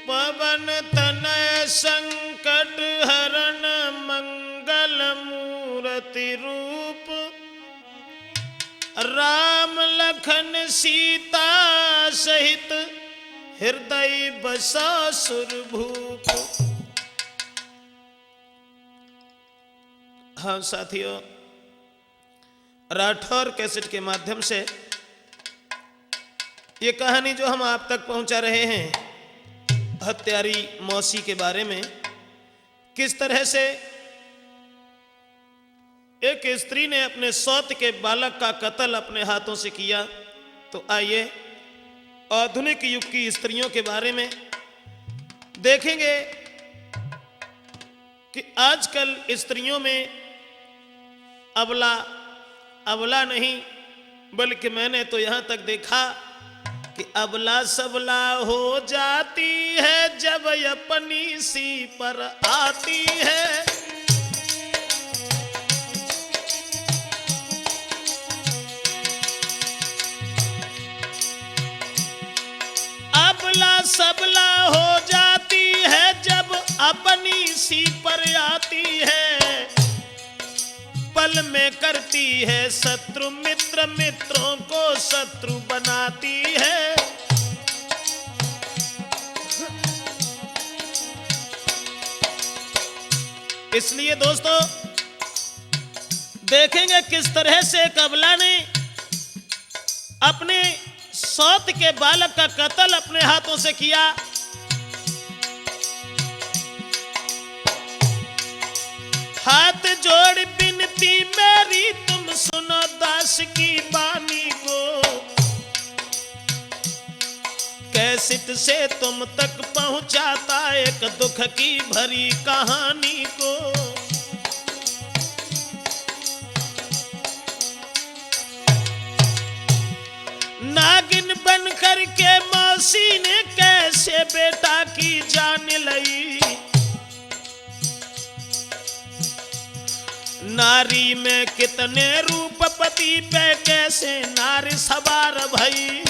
पवन तनय संकट हरण मंगल मूर्ति रूप, राम लखन सीता सहित हृदय बसा सुरभूप। हाँ साथियों, राठौर कैसेट के माध्यम से ये कहानी जो हम आप तक पहुंचा रहे हैं हत्यारी मौसी के बारे में, किस तरह से एक स्त्री ने अपने सौत के बालक का कत्ल अपने हाथों से किया। तो आइए आधुनिक युग की स्त्रियों के बारे में देखेंगे कि आजकल स्त्रियों में अबला नहीं, बल्कि मैंने तो यहां तक देखा कि अबला सबला हो जाती है जब अपनी सी पर आती है। अबला सबला हो जाती है जब अपनी सी पर आती है। पल में करती है शत्रु मित्र, मित्रों को शत्रु बनाती है। इसलिए दोस्तों देखेंगे किस तरह से कबला ने अपने सौत के बालक का कत्ल अपने हाथों से किया। हाथ जोड़ बिनती मेरी तुम सुनो दास की बानी को, कैसेट से तुम तक पहुंचाता एक दुख की भरी कहानी को। नागिन बन करके मौसी ने कैसे बेटा की जान लई। नारी में कितने रूपपति पे कैसे नारी सवार भई।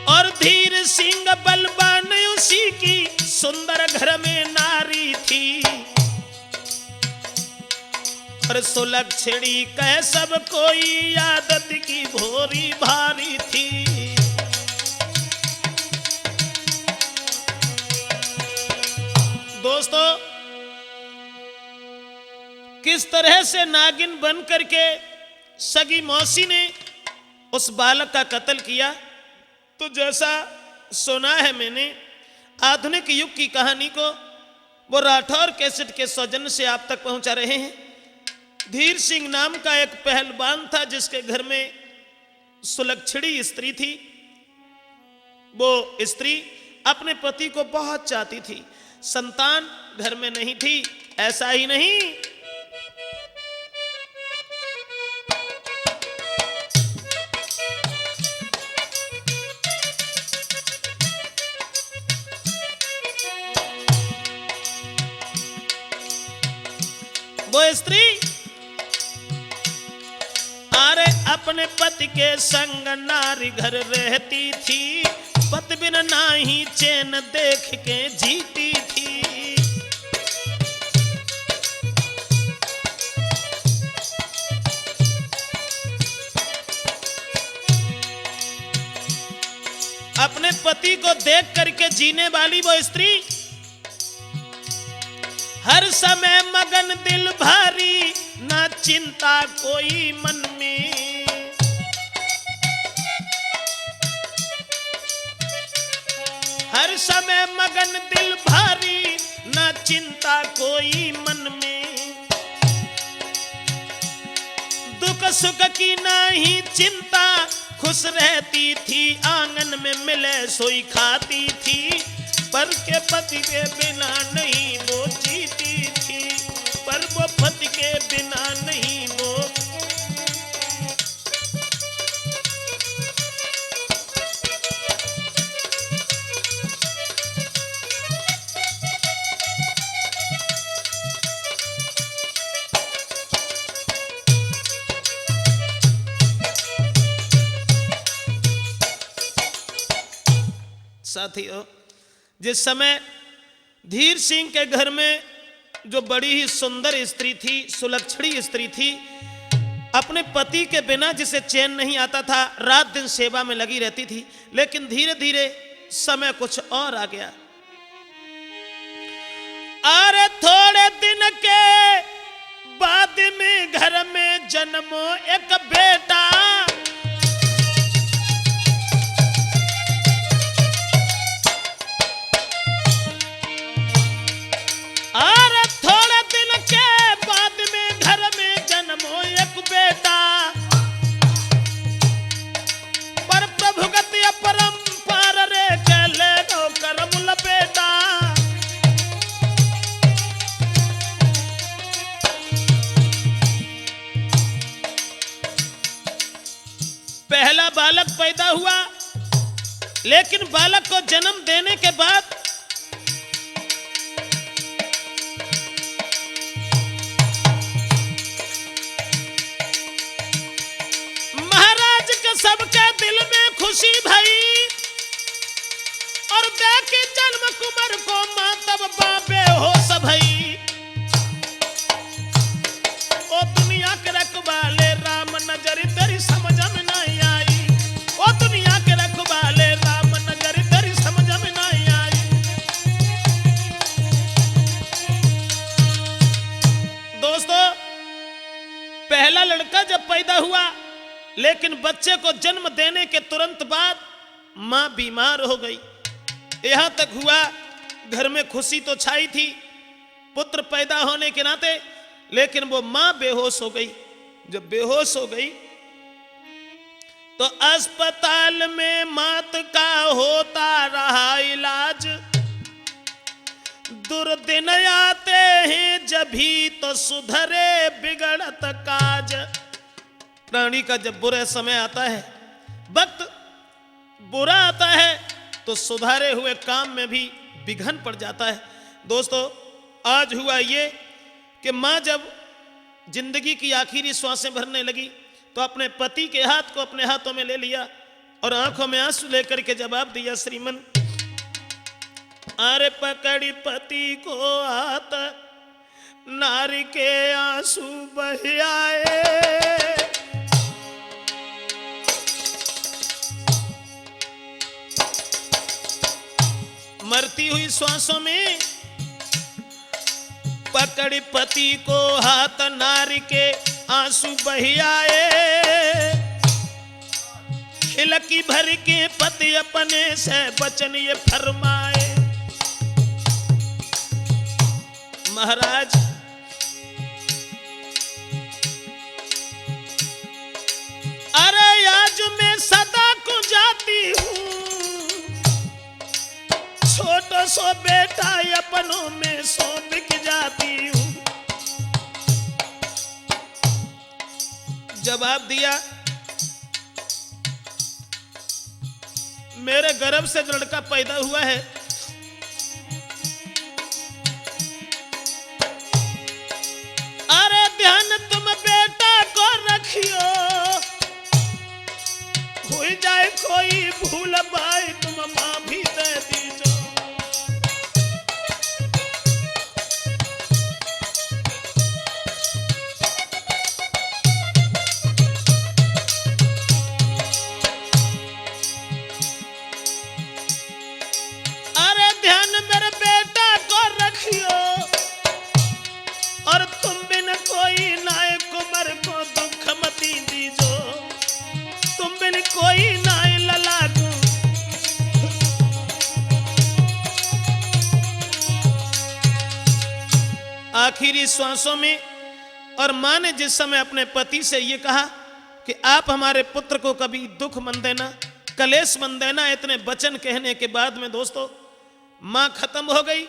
और धीर सिंह बलवान उसी की सुंदर घर में नारी थी। और सुलक्षणी कह सब कोई आदत की भोरी भारी थी। दोस्तों किस तरह से नागिन बन करके सगी मौसी ने उस बालक का कत्ल किया, तो जैसा सुना है मैंने आधुनिक युग की कहानी को वो राठौर कैसेट के सौजन्य से आप तक पहुंचा रहे हैं। धीर सिंह नाम का एक पहलवान था जिसके घर में सुलक्षणी स्त्री थी। वो स्त्री अपने पति को बहुत चाहती थी, संतान घर में नहीं थी। ऐसा ही नहीं, वो स्त्री अरे अपने पति के संग नारी घर रहती थी। पति बिन नाही चैन देख के जीती थी। पति को देख करके जीने वाली वो स्त्री हर समय मगन दिल भारी, ना चिंता कोई मन में। हर समय मगन दिल भारी, ना चिंता कोई मन में। दुख सुख की नहीं चिंता, खुश रहती थी आंगन में मिले सोई खाती थी। पर के पति के बिना नहीं वो जीती थी, पर वो पति के बिना नहीं वो। साथियों, जिस समय धीर सिंह के घर में जो बड़ी ही सुंदर स्त्री थी, सुलक्षणी स्त्री थी, अपने पति के बिना जिसे चैन नहीं आता था, रात दिन सेवा में लगी रहती थी। लेकिन धीरे धीरे समय कुछ और आ गया। अरे थोड़े दिन के बाद में घर में जन्मो एक बेटा। अरे थोड़े दिन के बाद में घर में जन्मो एक बेटा। पर प्रभु गति अपरंपार रे चले नो करम लपेटा। पहला बालक पैदा हुआ, लेकिन बालक को जन्म देने के बाद सबके दिल में खुशी भई, और देखे जन्म कुमार को मां तब बाबे हो सबई। ओ दुनिया के रखवाले राम नजर तेरी समझ में नहीं आई। ओ दुनिया के रखवाले राम नजर तेरी समझ में नहीं आई। दोस्तों, पहला लड़का जब पैदा हुआ, लेकिन बच्चे को जन्म देने के तुरंत बाद मां बीमार हो गई। यहां तक हुआ घर में खुशी तो छाई थी पुत्र पैदा होने के नाते, लेकिन वो मां बेहोश हो गई। जब बेहोश हो गई तो अस्पताल में मात का होता रहा इलाज। दुर्दिन आते हैं जभी तो सुधरे बिगड़त काज। प्राणी का जब बुरा समय आता है, वक्त बुरा आता है, तो सुधारे हुए काम में भी विघन पड़ जाता है। दोस्तों, आज हुआ ये कि मां जब जिंदगी की आखिरी श्वासें भरने लगी तो अपने पति के हाथ को अपने हाथों में ले लिया और आंखों में आंसू लेकर के जवाब दिया, श्रीमन अरे पकड़ी पति को हाथ, नारी के आंसू बह आए। मरती हुई श्वासों में पकड़ पति को हाथ, नारी के आंसू बह आए। खिलकी भर के पति अपने से वचन ये फरमाए, महाराज अरे आज मैं सदा को जाती हूँ, छोटो सो बेटा अपनों में सो बिक जाती हूँ। जवाब दिया, मेरे गर्भ से जो लड़का पैदा हुआ है अरे ध्यान तुम बेटा को रखियो, हो जाए कोई भूल भाई तुम मां भी दे दीजो। आखिरी श्वासों में, और मां ने जिस समय अपने पति से ये कहा कि आप हमारे पुत्र को कभी दुख मन देना, कलेश मन देना, इतने वचन कहने के बाद में दोस्तों मां खत्म हो गई।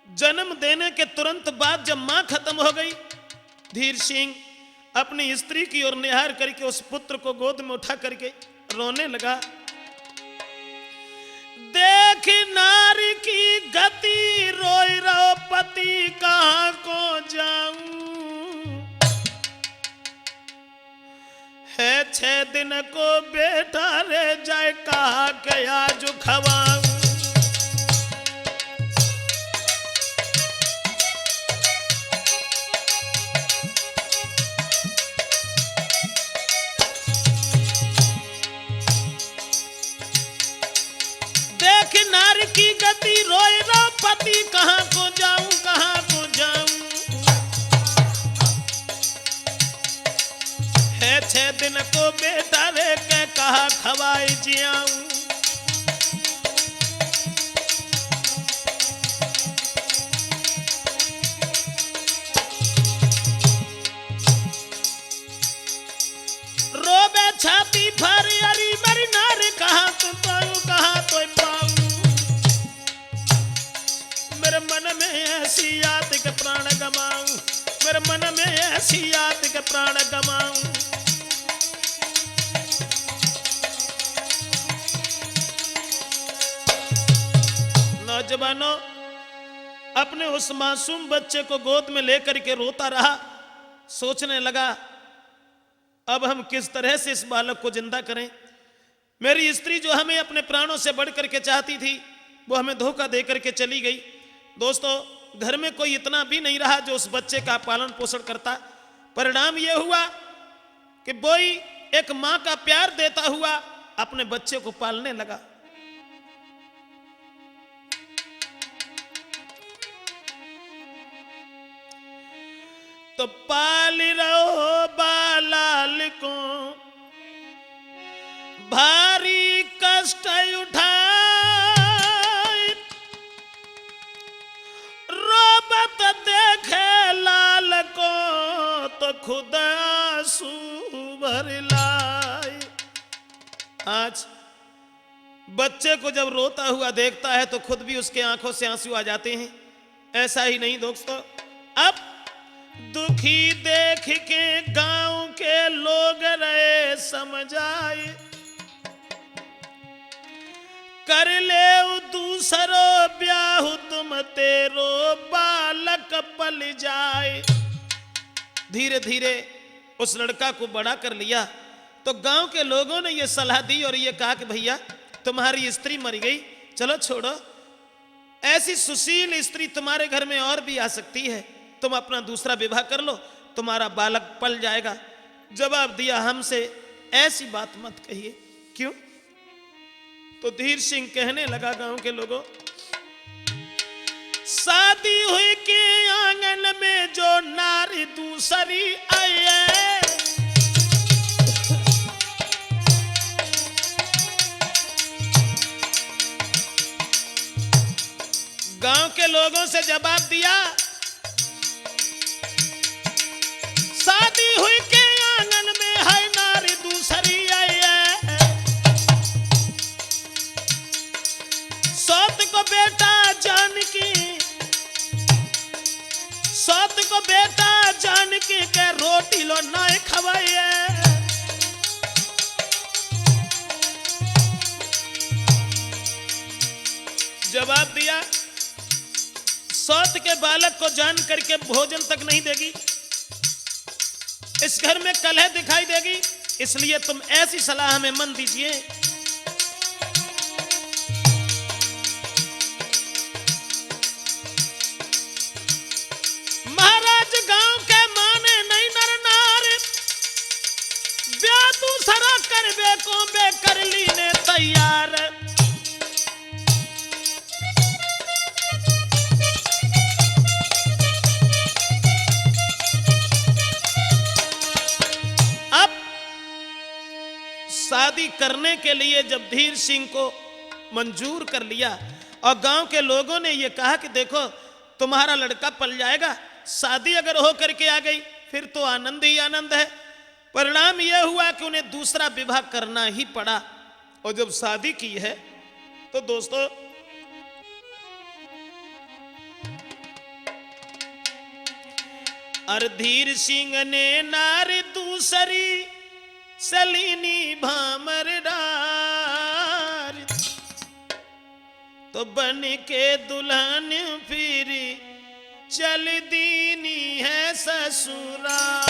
जन्म देने के तुरंत बाद जब मां खत्म हो गई, धीर सिंह अपनी स्त्री की ओर निहार करके उस पुत्र को गोद में उठा करके रोने लगा। देख नारी की गति, रोई रो पति कहां को जाऊं, है 6 दिन को बेटा रे जाए, कहा के आज खवाऊं। नारी की गति, रोए रो पति कहां को जाऊं, कहां को जाऊं, है 6 दिन को बेटा रे के कहा खवाई जियाऊं। रोबे छाती भर अरी मरी नारी, कहां तो पाऊं, कहां तो पाऊं, मेरे मन में ऐसी याद के प्राण गमाऊं, मेरे मन में ऐसी याद के प्राण गमाऊं। नौजवानों अपने उस मासूम बच्चे को गोद में लेकर के रोता रहा, सोचने लगा अब हम किस तरह से इस बालक को जिंदा करें। मेरी स्त्री जो हमें अपने प्राणों से बढ़ करके चाहती थी, वो हमें धोखा दे करके चली गई। दोस्तों घर में कोई इतना भी नहीं रहा जो उस बच्चे का पालन पोषण करता। परिणाम यह हुआ कि बोई एक मां का प्यार देता हुआ अपने बच्चे को पालने लगा। तो पाल रहो बालाल को, भारी कष्ट उठा, रोबत देखे लाल को, तो खुद आंसू भर लाए। आज बच्चे को जब रोता हुआ देखता है तो खुद भी उसके आंखों से आंसू आ जाते हैं। ऐसा ही नहीं दोस्तों, अब दुखी देख के गांव के लोग रहे समझाए, कर ले दूसरो ब्याह तुम तेरो बालक पल जाए। धीरे धीरे उस लड़का को बड़ा कर लिया तो गांव के लोगों ने यह सलाह दी और यह कहा कि भैया तुम्हारी स्त्री मर गई, चलो छोड़ो, ऐसी सुशील स्त्री तुम्हारे घर में और भी आ सकती है, तुम अपना दूसरा विवाह कर लो, तुम्हारा बालक पल जाएगा। जवाब दिया हमसे ऐसी बात मत कहिए। क्यों? तो धीर सिंह कहने लगा गांव के लोगों, शादी हुई के आंगन में जो नारी दूसरी आई है, गांव के लोगों से जवाब दिया, शादी हुई के आंगन में है नारी दूसरी आई है, सौत को बेटा जानकी, सौत को बेटा जानकी के रोटी लो ना खवाइए। जवाब दिया, सौत के बालक को जान करके भोजन तक नहीं देगी, इस घर में कलह दिखाई देगी, इसलिए तुम ऐसी सलाह हमें मन दीजिए। महाराज गांव के माने नहीं नर नार, ब्याह दूसरा करबे को बे कर ली ने तैयार। शादी करने के लिए जब धीर सिंह को मंजूर कर लिया और गांव के लोगों ने यह कहा कि देखो तुम्हारा लड़का पल जाएगा, शादी अगर हो करके आ गई फिर तो आनंद ही आनंद है। परिणाम यह हुआ कि उन्हें दूसरा विवाह करना ही पड़ा। और जब शादी की है तो दोस्तों अरधीर सिंह ने नार दूसरी सलीनी भामर डार, तो बन के दुल्हन फिर चल दीनी है ससुराल।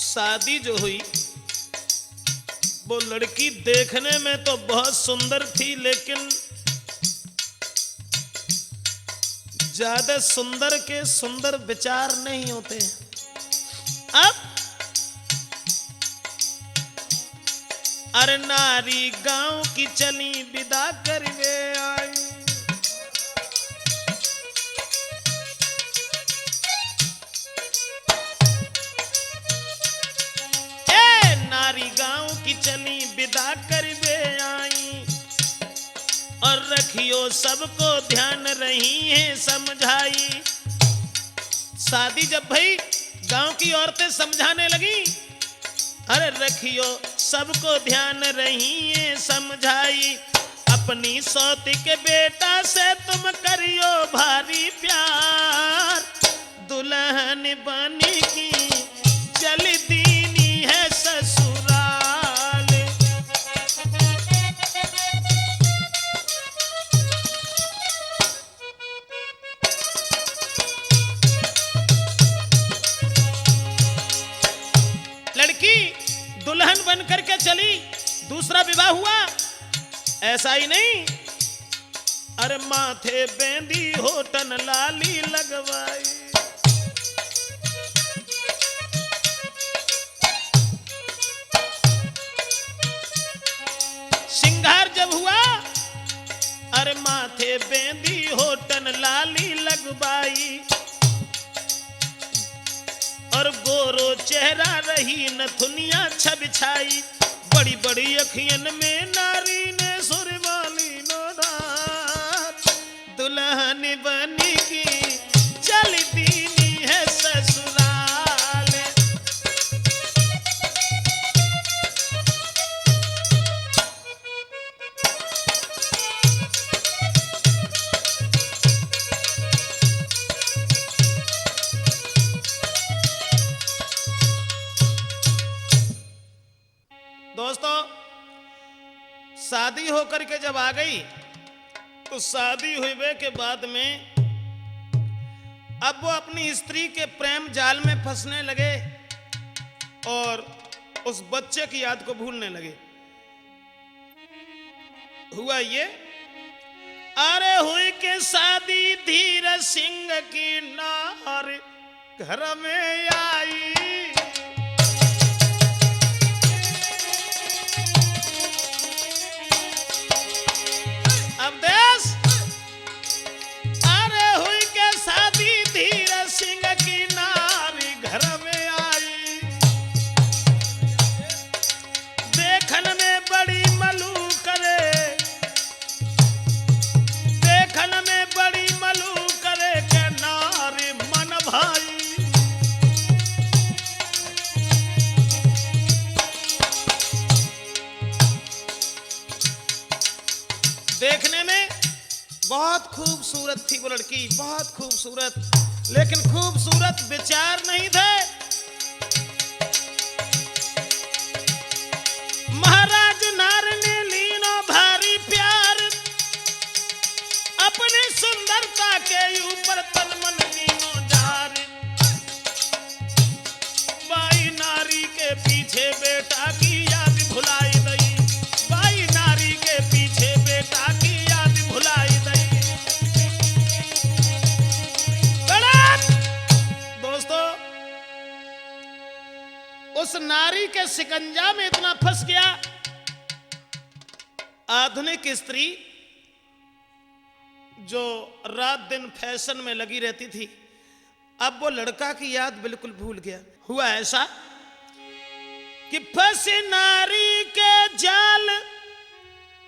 शादी जो हुई वो लड़की देखने में तो बहुत सुंदर थी, लेकिन ज्यादा सुंदर के सुंदर विचार नहीं होते। अब अरे नारी गांव की चली विदा करवे आई, गांव की चली विदा करवे आई, और रखियो सबको ध्यान रही है समझाई। शादी जब भई गांव की औरतें समझाने लगी, अरे रखियो सबको ध्यान रही है समझाई, अपनी सौती के बेटा से तुम करियो भारी प्यार, दुल्हन बनी की चल दीनी है ससुराल। लड़की दुल्हन बन करके चली, दूसरा विवाह हुआ। ऐसा ही नहीं, अरे माथे बेंदी होठन लाली लगवाई, सिंगार जब हुआ, अरे माथे बेंदी होठन लाली लगवाई, और गोरो चेहरा रही नथुनिया छब छाई, बड़ी बड़ी अखियन में नारी ने सुरवाली नोदार, दुल्हन बनी की चल दीनी है ससुराल। दोस्तों शादी होकर के जब आ गई तो शादी हुए के बाद में अब वो अपनी स्त्री के प्रेम जाल में फंसने लगे और उस बच्चे की याद को भूलने लगे। हुआ ये, अरे हुई के शादी धीर सिंह की नार घर में आई, अब देश, अरे हुई के शादी धीर सिंह की नारी घर में आई, देखन में बड़ी मलूक करे, देखन में बड़ी मलूक करे के नारी मन भाई। देखने में बहुत खूबसूरत थी वो लड़की, बहुत खूबसूरत, लेकिन खूबसूरत विचार नहीं थे। महाराज नार ने लीनो भारी प्यार, अपनी सुंदरता के ऊपर तन मन लीनो जार, बाई नारी के पीछे बेटा की याद भुलाई गई, बाई नारी के पीछे बेटा की याद भुलाई गई। दोस्तों उस नारी के शिकंजा में इतना फंस गया। आधुनिक स्त्री जो रात दिन फैशन में लगी रहती थी, अब वो लड़का की याद बिल्कुल भूल गया। हुआ ऐसा कि फंसी नारी के जाल,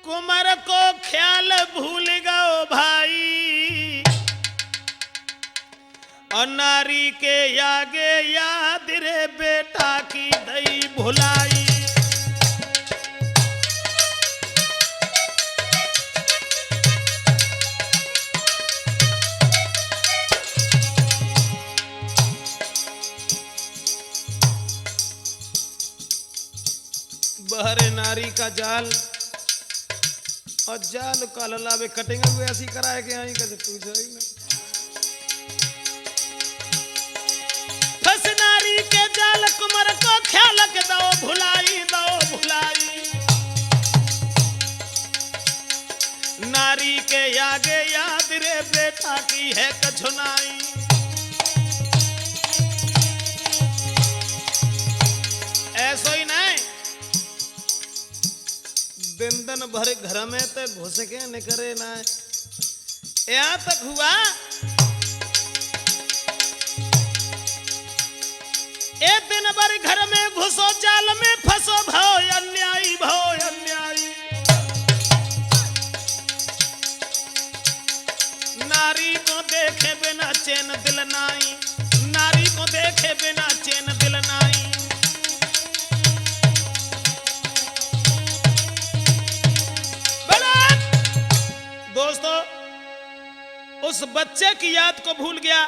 कुमार को ख्याल भूल गओ भाई, और नारी के आगे याद रे बेटा की दई भुलाई। बहरे नारी का जाल और जाल का ललावे कटेंगे हुए ऐसी कराए के आई कैसे पूछो ही ना। फंस नारी के जाल, कुमार को ख्याल के दो भुलाई, दो भुलाई। नारी के आगे याद रे बेटा की है कछुनाई। ऐसो ही नहीं, दिन दिन भर घर में तो घुस के निकरे ना। यहाँ तक हुआ एक दिन भर घर में घुसो, जाल में फंसो, भो अन्यायी, भो अन्यायी। नारी को देखे बिना चैन दिल नाई, नारी को देखे बिना चैन दिल नाई। दोस्तों, उस बच्चे की याद को भूल गया,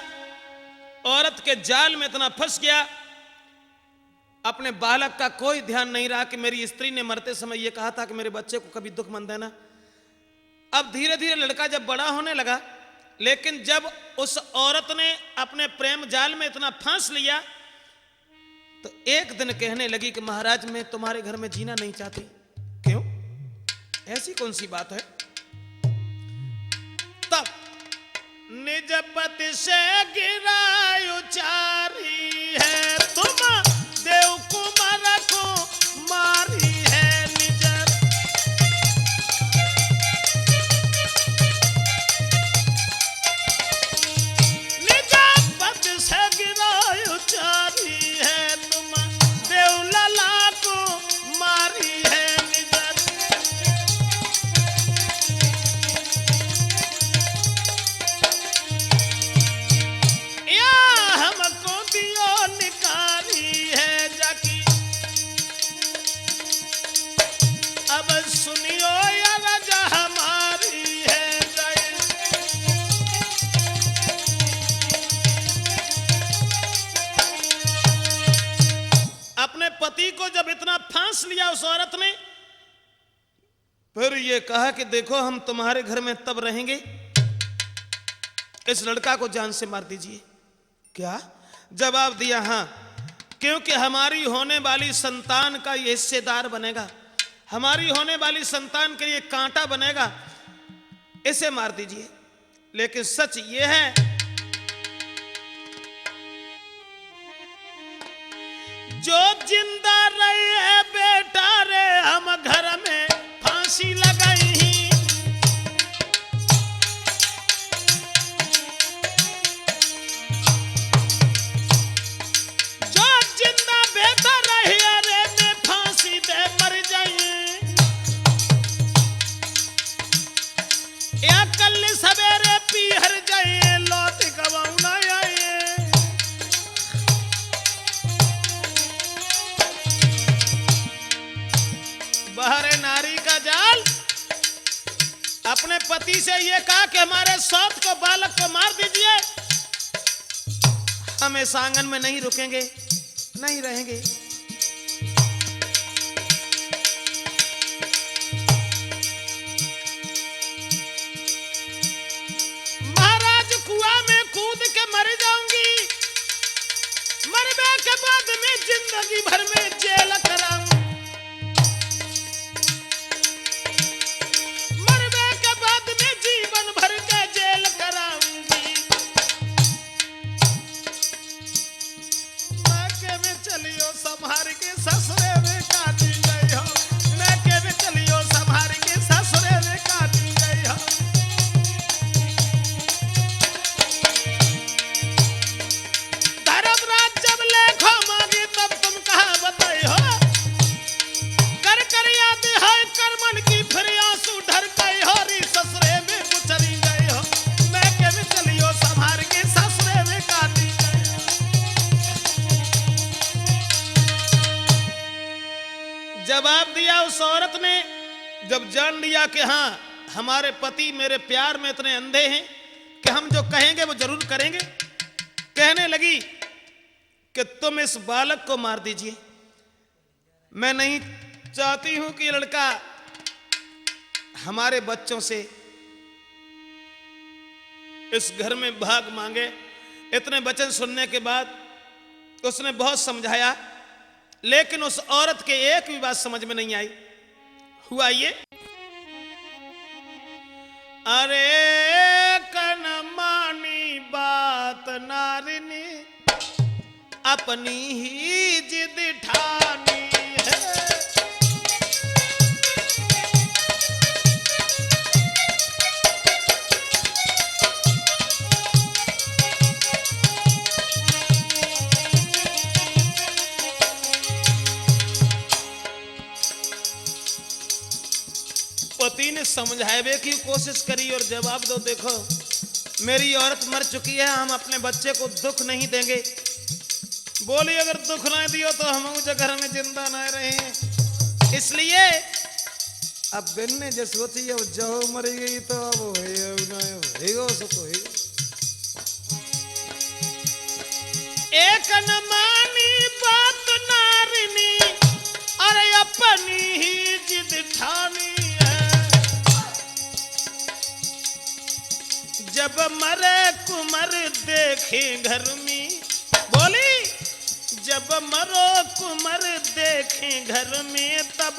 औरत के जाल में इतना फंस गया, अपने बालक का कोई ध्यान नहीं रहा कि मेरी स्त्री ने मरते समय यह कहा था कि मेरे बच्चे को कभी दुख मत देना। अब धीरे धीरे लड़का जब बड़ा होने लगा, लेकिन जब उस औरत ने अपने प्रेम जाल में इतना फंस लिया, तो एक दिन कहने लगी कि महाराज मैं तुम्हारे घर में जीना नहीं चाहती। क्यों? ऐसी कौन सी बात है? तब निज पति से गिराई उचारी है, तुम देव कुमार को मारी है निज। निज पति से गिराई उचारी है, तुम देव लला को मारी है निज। सुनियो या राजा हमारी है जय। अपने पति को जब इतना फांस लिया उस औरत ने, फिर ये कहा कि देखो हम तुम्हारे घर में तब रहेंगे, इस लड़का को जान से मार दीजिए। क्या जवाब दिया? हां, क्योंकि हमारी होने वाली संतान का ये हिस्सेदार बनेगा, हमारी होने वाली संतान के लिए कांटा बनेगा, इसे मार दीजिए। लेकिन सच ये है जो जिंदा रहे बेटा रे हम घर में फांसी लगाई ही। जो जिंदा बेटा रहे रे मैं फांसी दे मर जाइए। या कल सवेरे पीहर जाए लौट गवाऊ ना आए। बहरे नारी का जाल अपने पति से ये कहा कि हमारे सौत को बालक को मार दीजिए, हम इस आंगन में नहीं रुकेंगे, नहीं रहेंगे। मर जाऊंगी, मरने के बाद में जिंदगी भर में जेल कराऊं। मरने के बाद में जीवन भर के जेल कराऊंगी। मैके में चलियो संभार के ससुरे में काटी गई हो। मैके में चलियो संभार के ससुरे में काटी गई हो। जब जान लिया कि हाँ हमारे पति मेरे प्यार में इतने अंधे हैं कि हम जो कहेंगे वो जरूर करेंगे, कहने लगी कि तुम इस बालक को मार दीजिए। मैं नहीं चाहती हूं कि लड़का हमारे बच्चों से इस घर में भाग मांगे। इतने वचन सुनने के बाद उसने बहुत समझाया, लेकिन उस औरत के एक भी बात समझ में नहीं आई। हुआ ये, अरे कन मानी बात नारिनी अपनी ही जिद ठानी है। पति ने समझावे की कोशिश करी और जवाब दो, देखो मेरी औरत मर चुकी है, हम अपने बच्चे को दुख नहीं देंगे। बोली अगर दुख ना दियो तो हम उस घर में जिंदा ना रहे। इसलिए अब बिन ने जो सोची अब जो मर गई तो अब एक न मानी बात नारिनी अरे अपनी ही जिद ठानी। जब मरे कुमर देखे घर में, बोली जब मरो कुमर देखे घर में तब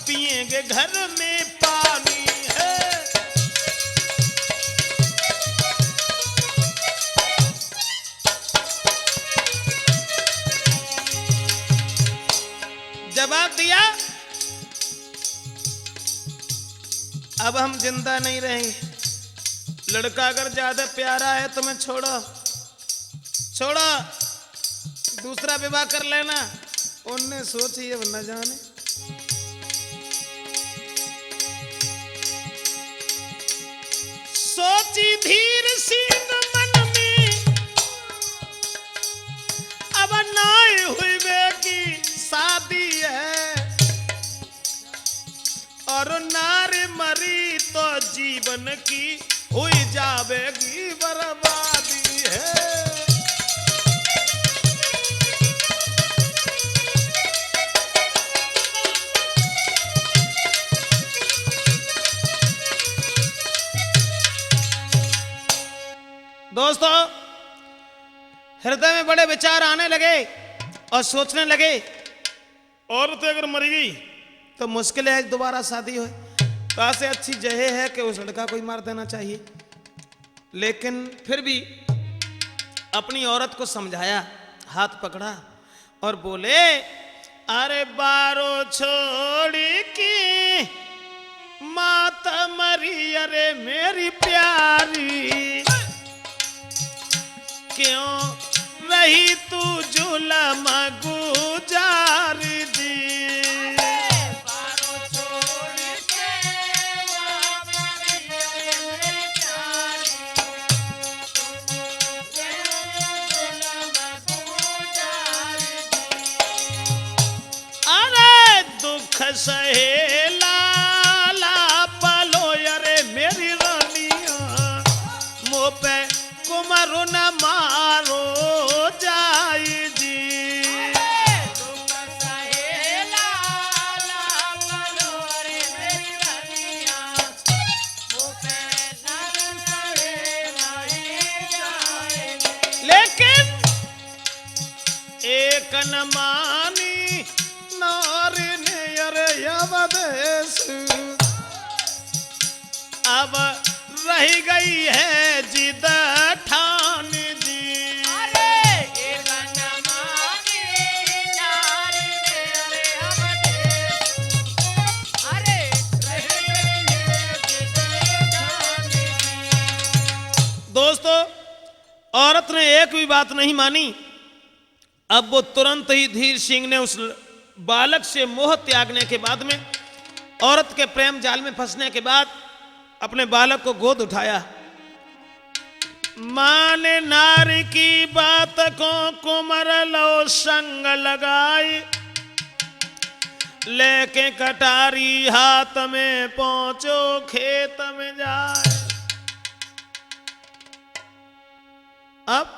पिएंगे घर में पानी है। जवाब दिया अब हम जिंदा नहीं रहेंगे। लड़का अगर ज्यादा प्यारा है तो मैं छोड़ो दूसरा विवाह कर लेना। उनने सोची अब न जाने। सोची धीर सिंह मन में अब नाई हुई की शादी है और नारी मरी तो जीवन की हुई जावेगी बर्बादी है। दोस्तों हृदय में बड़े विचार आने लगे और सोचने लगे, औरत अगर मर गई तो मुश्किल है दोबारा शादी हो, तो से अच्छी जहे है कि उस लड़का को ही मार देना चाहिए। लेकिन फिर भी अपनी औरत को समझाया, हाथ पकड़ा और बोले अरे बारो छोड़ी की माता मरी अरे मेरी प्यारी, क्यों रही तू जुलम गुजारी दी। सहेला पलो अरे मेरी रानिया मुँह पे कुमारो न मारो जाई जी। लेकिन एक न मानी नारी अवदेश अब रह गई है जिद ठान जी। दोस्तों औरत ने एक भी बात नहीं मानी। अब वो तुरंत ही धीर सिंह ने उस बालक से मोह त्यागने के बाद में, औरत के प्रेम जाल में फंसने के बाद अपने बालक को गोद उठाया। माने नारी की बात को कुमर लो संग लगाई, लेके कटारी हाथ में पहुंचो खेत में जाए। अब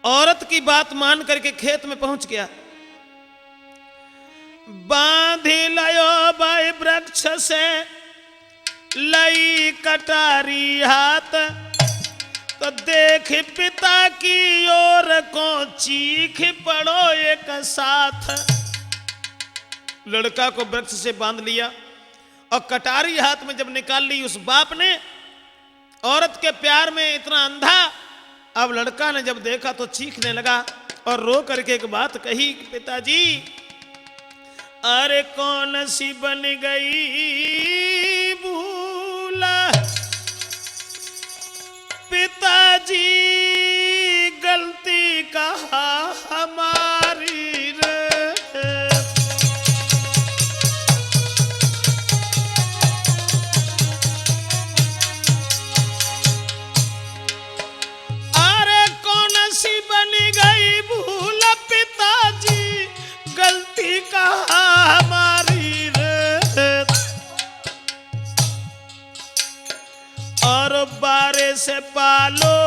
औरत की बात मान करके खेत में पहुंच गया। बांधी लयो भाई वृक्ष से लई कटारी हाथ, तो देख पिता की ओर को चीख पड़ो एक साथ। लड़का को वृक्ष से बांध लिया और कटारी हाथ में जब निकाल ली उस बाप ने, औरत के प्यार में इतना अंधा। अब लड़का ने जब देखा तो चीखने लगा और रो करके एक बात कही, पिताजी अरे कौन सी बन गई भूला, पिताजी गलती कहा हमारी रे। अरे कौन सी बन गई भूल, पिताजी गलती कहा हमारी रे। और बारे से पालो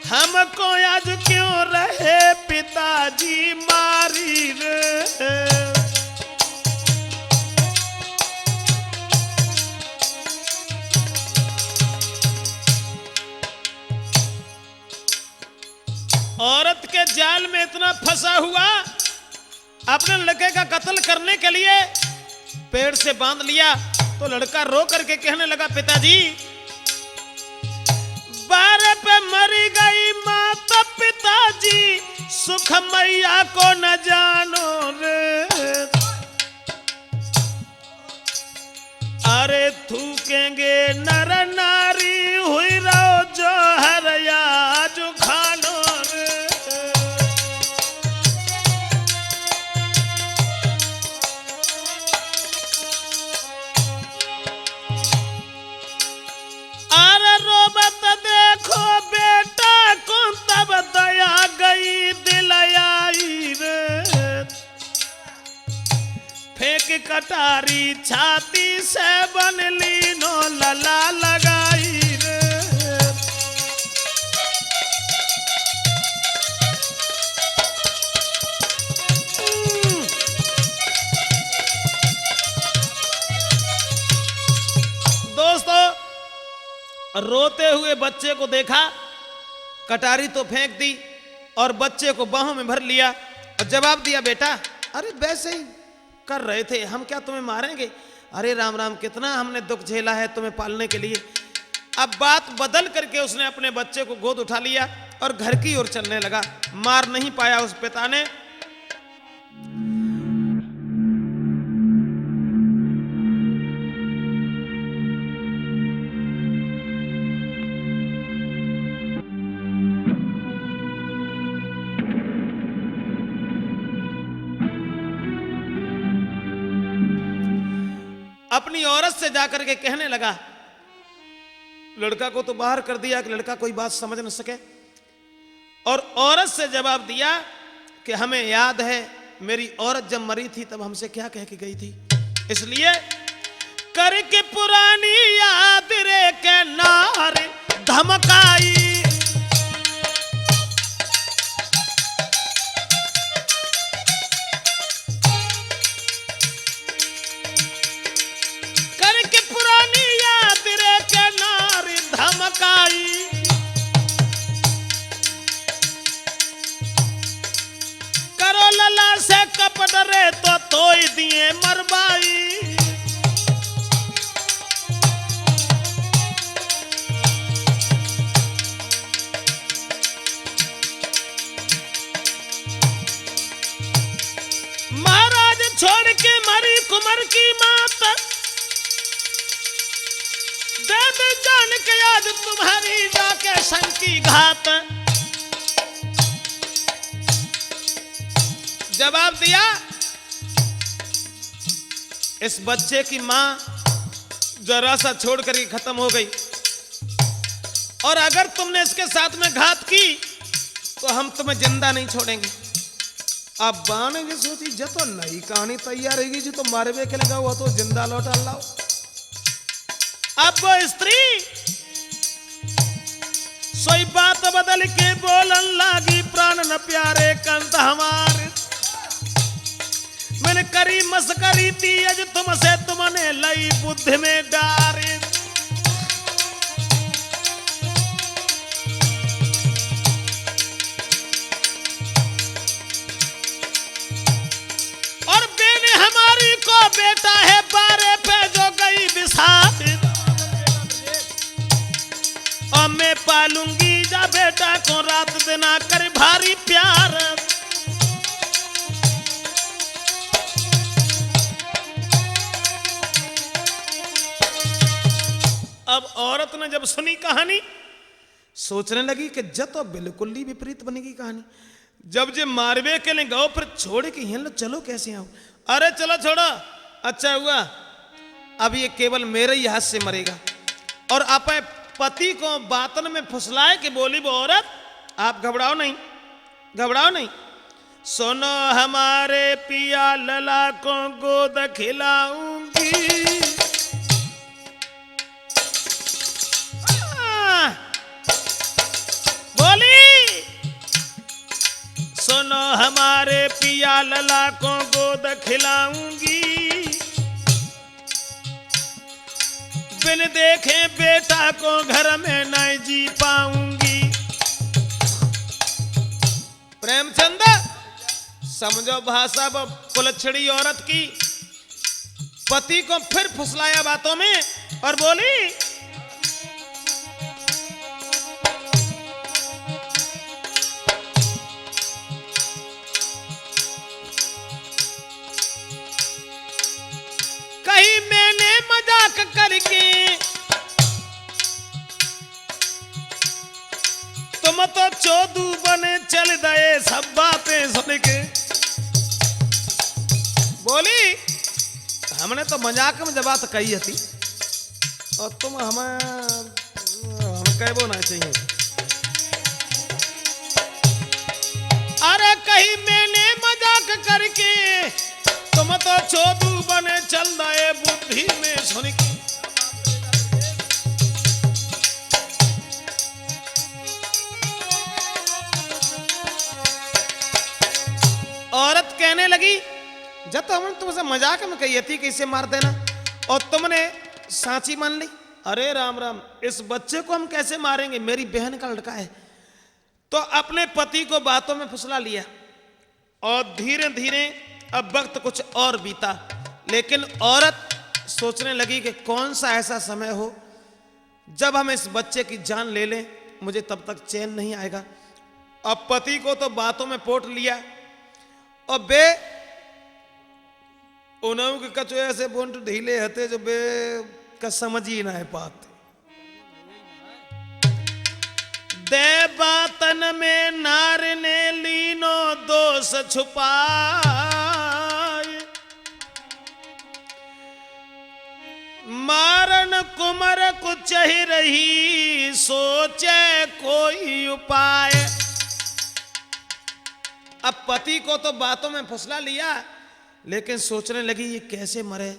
हमको आज क्यों रहे पिताजी मारी रे। औरत के जाल में इतना फंसा हुआ, अपने लड़के का कत्ल करने के लिए पेड़ से बांध लिया। तो लड़का रो करके कहने लगा, पिताजी बारे पे मरी गई माँ तो पिताजी सुख मैया को न जानो रे। अरे थूकेंगे नर नारी हुई रहो जो हरया जो खानो रे। अरे रोबत देखो बेटा को तब दया गई दिल आई रे। फेंक कटारी छाती से बन ली नो लला लगाई रे। दोस्तों, रोते हुए बच्चे को देखा, कटारी तो फेंक दी और बच्चे को बाहों में भर लिया और जवाब दिया, बेटा अरे वैसे ही कर रहे थे, हम क्या तुम्हें मारेंगे। अरे राम राम, कितना हमने दुख झेला है तुम्हें पालने के लिए। अब बात बदल करके उसने अपने बच्चे को गोद उठा लिया और घर की ओर चलने लगा। मार नहीं पाया उस पिता ने। अपनी औरत से जाकर के कहने लगा, लड़का को तो बाहर कर दिया कि लड़का कोई बात समझ न सके। और औरत से जवाब दिया कि हमें याद है मेरी औरत जब मरी थी तब हमसे क्या कह के गई थी, इसलिए करके पुरानी याद रे के नार धमकाई। करो लला से कपट रे तो तोई दिए मरबाई। महाराज छोड़ के मरी कुंवर की मात, दे दे जान के याद तुम्हारी जाके शंकी घात। जवाब दिया, इस बच्चे की मां जरा सा छोड़ कर खत्म हो गई और अगर तुमने इसके साथ में घात की तो हम तुम्हें जिंदा नहीं छोड़ेंगे। अब बाने की सोची जो तो नई कहानी तैयार रहेगी जो तो मारवे के लगा वो तो जिंदा लौटा लाओ। अब वो स्त्री सोई बात बदल के बोलन लागी, प्राण न प्यारे कंत हमारे, मैंने करी मस्करी थी अज तुमसे, तुमने लई बुद्धि में डारे। और बेने हमारी को बेटा है बारे पे जो गई विसार, और मैं पालूंगी जा बेटा को रात दिन कर भारी प्यार। अब औरत ने जब सुनी कहानी सोचने लगी कि जब तो बिल्कुल ही विपरीत बनेगी कहानी। जब जे मारवे के लिए गओ फिर छोड़ के यहाँ लो चलो कैसे आओ, अरे चलो छोड़ो, अच्छा हुआ अब ये केवल मेरे ही हाथ से मरेगा। और आप पति को बातन में फुसलाए कि बोली वो औरत आप घबराओ नहीं, घबराओ नहीं, सुनो हमारे पिया लला को गोद खिलाऊंगी। बोली सुनो हमारे पिया लला को गोद खिलाऊंगी, बिन देखे बेटा को घर में नहीं जी पाऊंगी। प्रेमचंद समझो भाषा वो कुलछड़ी औरत की, पति को फिर फुसलाया बातों में और बोली कहीं मैंने मजाक करके तुम तो चोदू बने चल गए सब बातें सुन के। बोली हमने तो मजाक में जब बात कही थी और तुम हमें कहबो ना चाहिए। अरे कहीं मैंने मजाक करके तुम तो चोदू बने चल रहे बुद्धि में सुन के। औरत कहने लगी जब तो हमने तुमसे मजाक में कही थी कि इसे मार देना और तुमने सांची मान ली। अरे राम राम, इस बच्चे को हम कैसे मारेंगे, मेरी बहन का लड़का है। तो अपने पति को बातों में फुसला लिया और धीरे धीरे अब वक्त कुछ और बीता। लेकिन औरत सोचने लगी कि कौन सा ऐसा समय हो जब हम इस बच्चे की जान ले लें, मुझे तब तक चैन नहीं आएगा। अब पति को तो बातों में पोट लिया और बे उन्हों के कचो ऐसे बोंट ढीले हते जो बे का समझ ही ना है पाते। दे बातन में नार ने लीनो दोष छुपाए, मारन कुमर को चह रही सोचे कोई उपाय। अब पति को तो बातों में फुसला लिया लेकिन सोचने लगी ये कैसे मरे,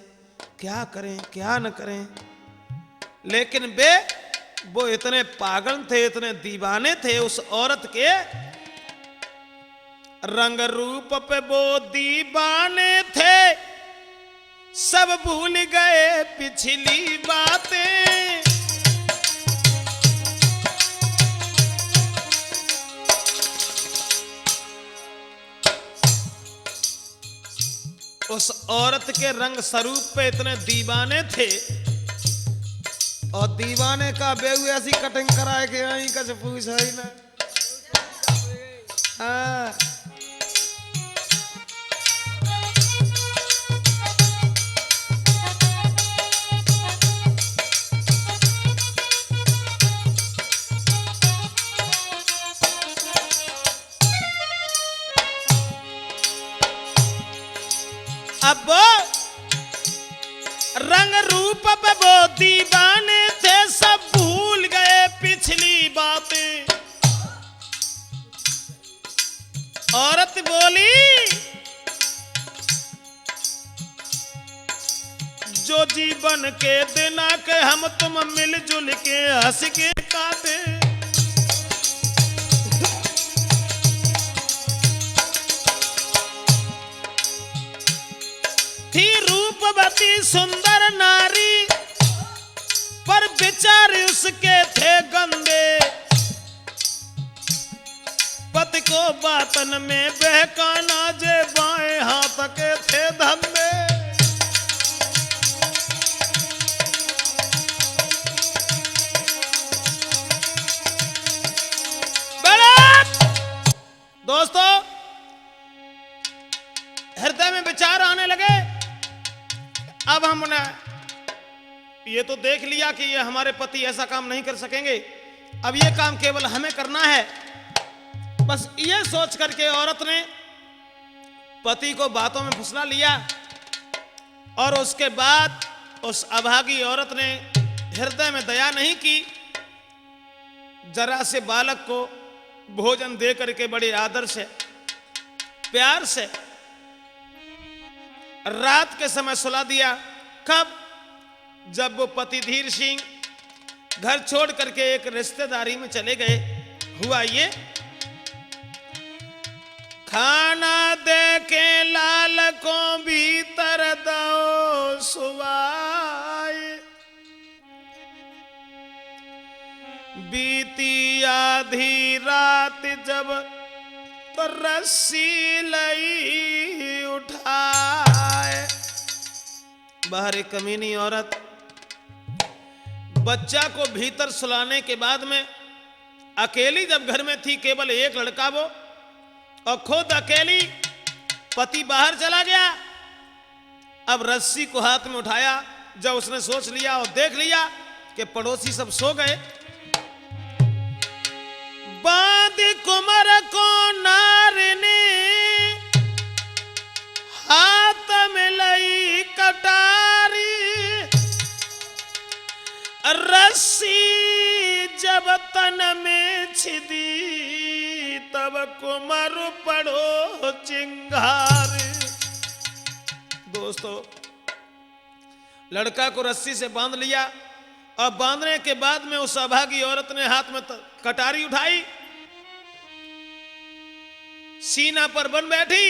क्या करें क्या न करें। लेकिन बे वो इतने पागल थे, इतने दीवाने थे उस औरत के रंग रूप पे, वो दीवाने थे सब भूल गए पिछली बातें। उस औरत के रंग स्वरूप पे इतने दीवाने थे और दीवाने का बेहू ऐसी कटिंग कराए कि यहीं का से पूछा ही ना। हाँ। अब रंग रूप पे वो दीवाने थे सब भूल गए पिछली बातें। तुम मिलजुल के हंस के काटे। थी रूपवती सुंदर नारी, पर विचार उसके थे गंदे। पति को बातन में बहकाना, जे बाएं हाथ के थे धंधे। दोस्तों, हृदय में विचार आने लगे। अब हमने ये तो देख लिया कि ये हमारे पति ऐसा काम नहीं कर सकेंगे, अब ये काम केवल हमें करना है। बस ये सोच करके औरत ने पति को बातों में फुसला लिया और उसके बाद उस अभागी औरत ने हृदय में दया नहीं की। जरा से बालक को भोजन दे करके बड़े आदर से, प्यार से रात के समय सुला दिया। कब? जब वो पति धीर सिंह घर छोड़ करके एक रिश्तेदारी में चले गए। हुआ ये, खाना दे के लाल को भीतर दो सुवाए, बीती आधी रात जब तो रस्सी लई उठाए। बाहर एक कमीनी औरत बच्चा को भीतर सुलाने के बाद में अकेली जब घर में थी, केवल एक लड़का वो, और खुद अकेली, पति बाहर चला गया। अब रस्सी को हाथ में उठाया। जब उसने सोच लिया और देख लिया कि पड़ोसी सब सो गए, बांध कुमर को नार ने हाथ में लई कटारी, रस्सी जब तन में छिदी, तब कुमर पड़ो चिंगारी। दोस्तों, लड़का को रस्सी से बांध लिया और बांधने के बाद में उस अभागी औरत ने हाथ में कटारी उठाई, सीना पर बन बैठी।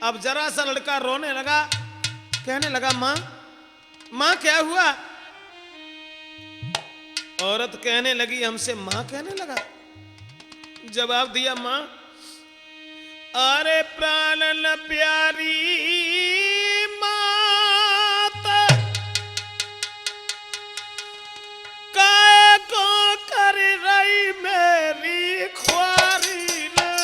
अब जरा सा लड़का रोने लगा, कहने लगा, मां मां क्या हुआ? औरत कहने लगी, हमसे मां कहने लगा। जवाब दिया, मां अरे प्राण न प्यारी माता, काय को कर रही मेरी ख्वारी रे।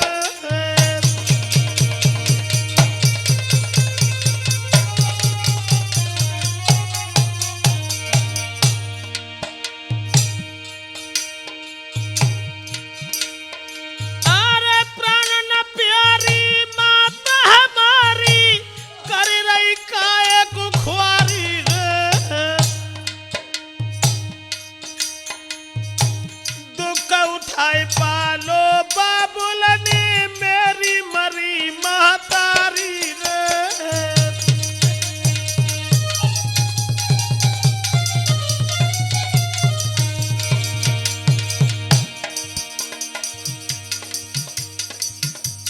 पालो बाबुल ने मेरी मरी महतारी रे।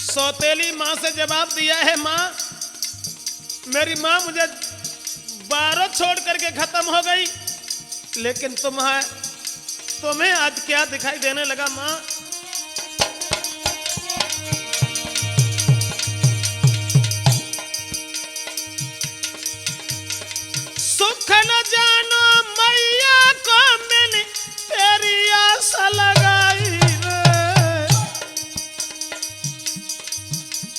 सौतेली मां से जवाब दिया है, मां मेरी मां मुझे बारह छोड़ करके खत्म हो गई, लेकिन तुम्हें आज क्या दिखाई देने लगा मां? सुख न जानो मैया को मैंने तेरी आशा लगाई रे।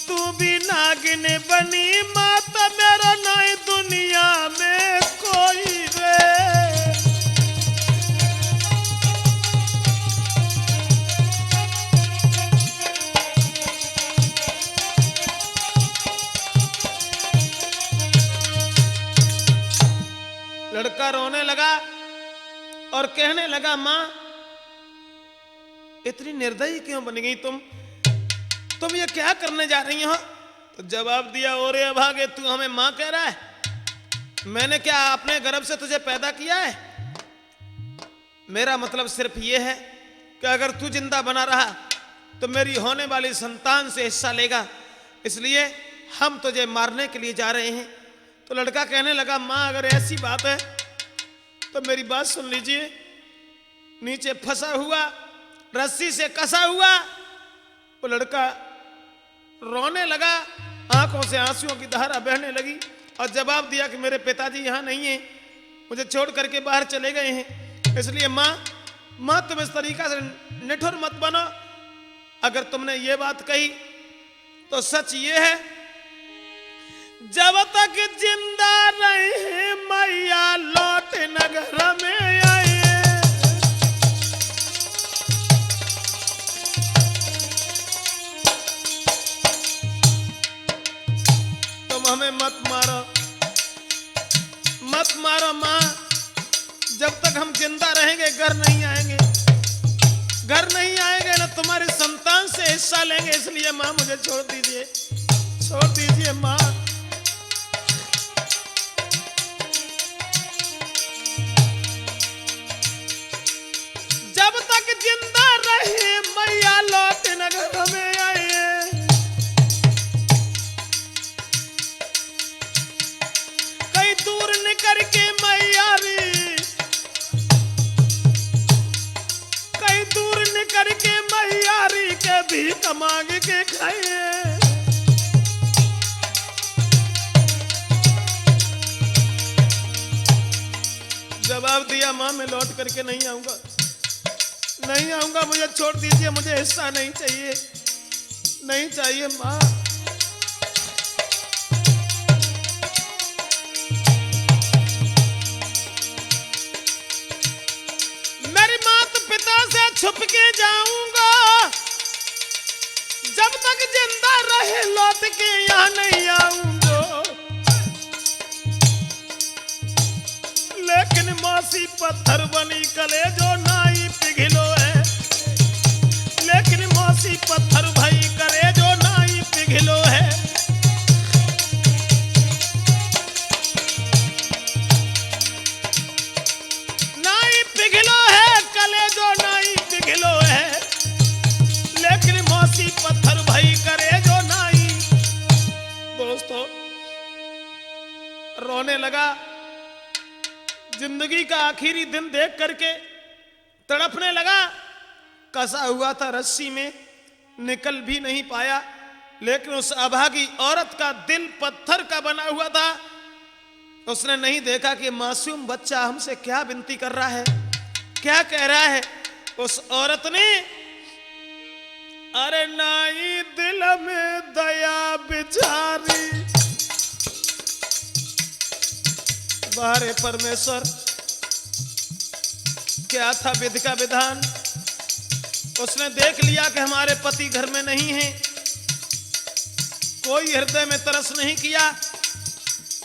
तू भी नागिन बनी मात, मेरा नहीं दुनिया में कोई रे। लड़का रोने लगा और कहने लगा, मां इतनी निर्दयी क्यों बन गई तुम ये क्या करने जा रही हो? तो जवाब दिया, ओरे अभागे तू हमें मां कह रहा है? मैंने क्या अपने गर्भ से तुझे पैदा किया है? मेरा मतलब सिर्फ ये है कि अगर तू जिंदा बना रहा तो मेरी होने वाली संतान से हिस्सा लेगा, इसलिए हम तुझे मारने के लिए जा रहे हैं। तो लड़का कहने लगा, माँ अगर ऐसी बात है तो मेरी बात सुन लीजिए। नीचे फंसा हुआ, रस्सी से कसा हुआ वो लड़का रोने लगा, आंखों से आंसुओं की धारा बहने लगी और जवाब दिया कि मेरे पिताजी यहाँ नहीं है, मुझे छोड़ करके बाहर चले गए हैं। इसलिए माँ तुम इस तरीका से निठुर मत बनो। अगर तुमने ये बात कही तो सच ये है, जब तक जिंदा रहे मैया लौट नगर में आए। तुम हमें मत मारो माँ, जब तक हम जिंदा रहेंगे घर नहीं आएंगे ना तुम्हारी संतान से हिस्सा लेंगे। इसलिए माँ मुझे छोड़ दीजिए माँ। जब तक जिंदा रहे मैया लौट नगर में आए। कहीं दूर निकल के मैया करके मैयारी के भीख मांग के खाए। जवाब दिया, माँ मैं लौट करके नहीं आऊंगा, मुझे छोड़ दीजिए, मुझे हिस्सा नहीं चाहिए माँ। छुप के जाऊंगा, जब तक जिंदा रहे लौट के यहाँ नहीं आऊंगा। लेकिन मौसी पत्थर बनी कलेजो नाई पिघलो है। लेकिन मौसी पत्थर भाई कलेजो नाई पिघलो है। नाई पिघलो है, कलेजो नाई पिघलो है। लेकिन मौसी पत्थर भाई करे जो नाई। दोस्तों रोने लगा, जिंदगी का आखिरी दिन देख करके तड़पने लगा। कसा हुआ था रस्सी में, निकल भी नहीं पाया। लेकिन उस अभागी औरत का दिल पत्थर का बना हुआ था। उसने नहीं देखा कि मासूम बच्चा हमसे क्या विनती कर रहा है, क्या कह रहा है। उस औरत ने, अरे नाई दिल में दया बिचारी। बारे परमेश्वर, क्या था विधि का विधान। उसने देख लिया कि हमारे पति घर में नहीं हैं, कोई हृदय में तरस नहीं किया।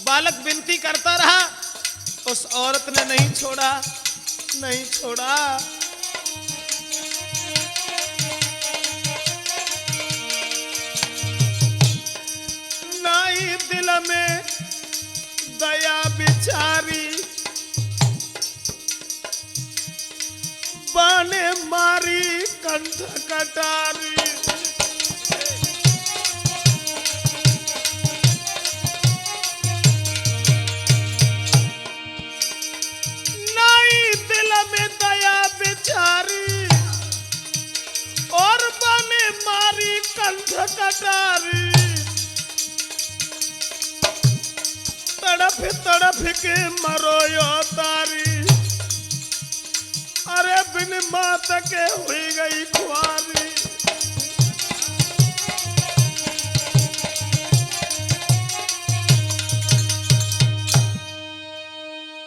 बालक विनती करता रहा, उस औरत ने नहीं छोड़ा। नाई दिल में दया बिचारी, बाने मारी कंठ कटारी। नाई दिल में दया बिचारी और बाने मारी कंठ कटारी। तड़प के मरो यो तारी। अरे बिन मात के हुई गई खुआरी।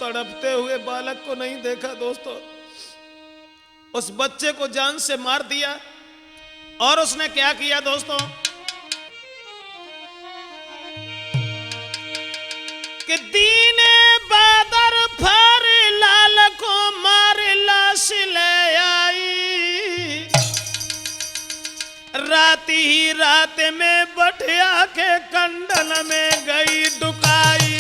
तड़पते हुए बालक को नहीं देखा दोस्तों, उस बच्चे को जान से मार दिया। और उसने क्या किया दोस्तों, कि दीने बादर फर लाल को मार लाश ले आई। राती ही रात में बठिया के कंडल में गई डुकाई।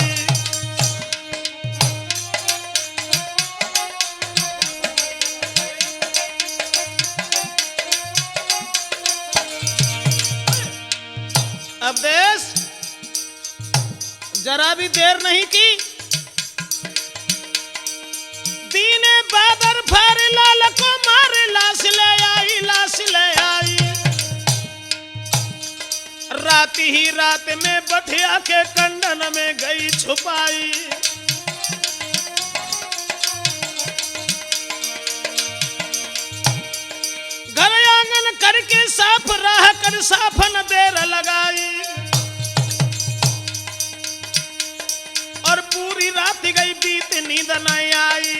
जरा भी देर नहीं की। दीने बादर भर लाल को मार लाश ले आई, लाश ले आई। रात ही रात में बठिया के कंडन में गई छुपाई। घर आंगन करके साफ राह कर साफन देर लगाई। और पूरी रात गई बीत नींद न आई,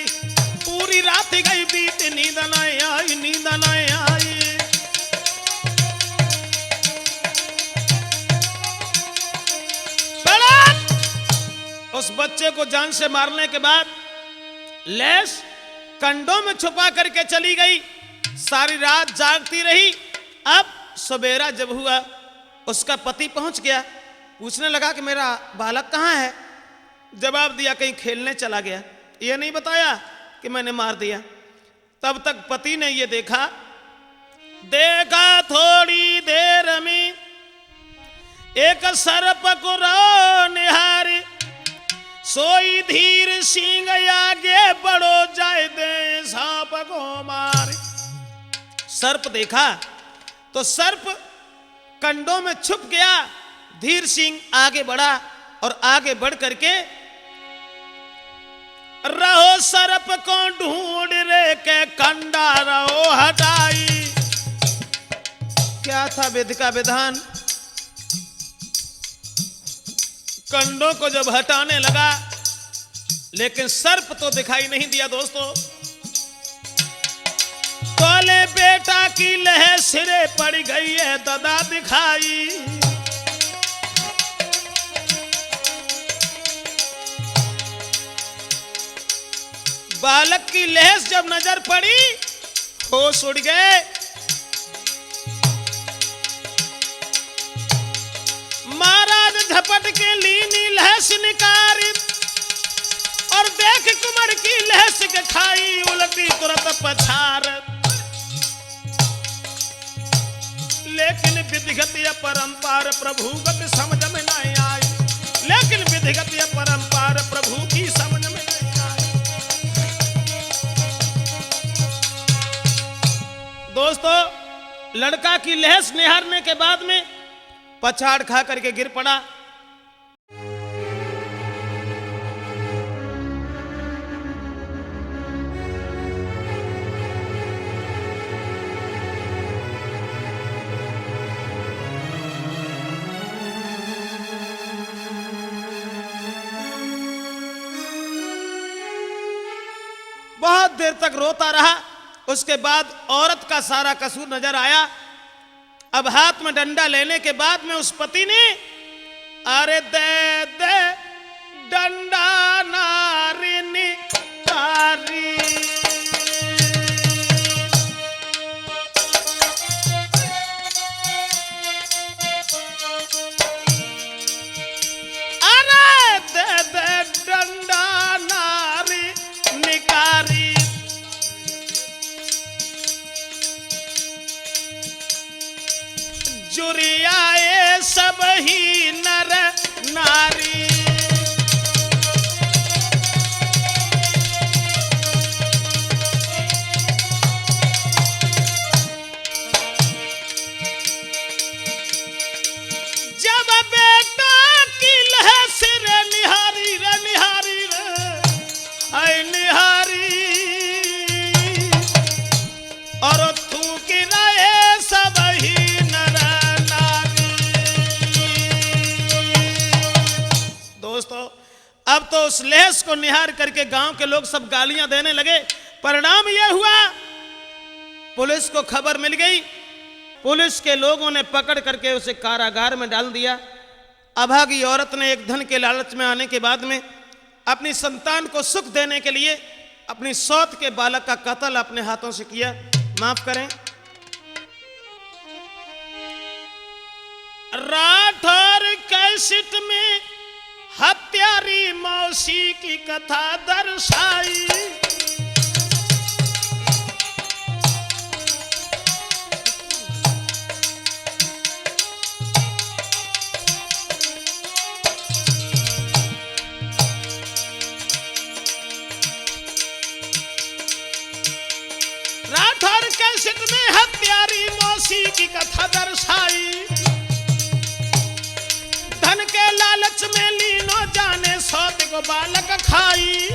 पूरी रात गई बीत नींद न आई, नींद न आई। उस बच्चे को जान से मारने के बाद लैस कंडों में छुपा करके चली गई। सारी रात जागती रही। अब सवेरा जब हुआ उसका पति पहुंच गया, पूछने लगा कि मेरा बालक कहाँ है। जवाब दिया कहीं खेलने चला गया, ये नहीं बताया कि मैंने मार दिया। तब तक पति ने ये देखा, देखा थोड़ी देर में एक सर्प को निहारी। सोई धीर सिंह आगे बढ़ो जाए दे सांप को मारे। सर्प देखा तो सर्प कंडों में छुप गया। धीर सिंह आगे बढ़ा और आगे बढ़ करके रहो सर्प को ढूंढ रे के कंडा रहो हटाई। क्या था विधि का विधान। कंडों को जब हटाने लगा लेकिन सर्प तो दिखाई नहीं दिया। दोस्तों तोले बेटा की लह सिरे पड़ गई है ददा दिखाई। बालक की लहस जब नजर पड़ी होश उड़ गए। महाराज झपट के लीनी लहस निकारी और देख कुमर की लहस के खाई। उलटी तुरंत पछार लेकिन विधिगत परंपार प्रभु गति समझ में नहीं आई। लेकिन विधिगत परंपार प्रभु की समझ में नहीं आई। दोस्तों लड़का की लहस निहारने के बाद में पछाड़ खा करके गिर पड़ा। बहुत देर तक रोता रहा। उसके बाद औरत का सारा कसूर नजर आया। अब हाथ में डंडा लेने के बाद में उस पति ने अरे दे दे डंडा नारी निकारी। अरे दे दे डंडा नारी निकारी। जुरियाए सब ही नर नारी। जब बेटा की लहस रे निहारी रे निहारी रे आई निहारी और थूक रहे सब ही अब तो उस लहस को निहार करके गांव के लोग सब गालियां देने लगे। परिणाम यह हुआ पुलिस को खबर मिल गई। पुलिस के लोगों ने पकड़ करके उसे कारागार में डाल दिया। अभागी औरत ने एक धन के लालच में आने के बाद में अपनी संतान को सुख देने के लिए अपनी सौत के बालक का कत्ल अपने हाथों से किया। माफ करें। राठौर कैसेट में हत्यारी मौसी की कथा दर्शाई। कैसेट में है प्यारी मौसी की कथा दर्शाई। धन के लालच में लीनो जाने 100 को बालक खाई।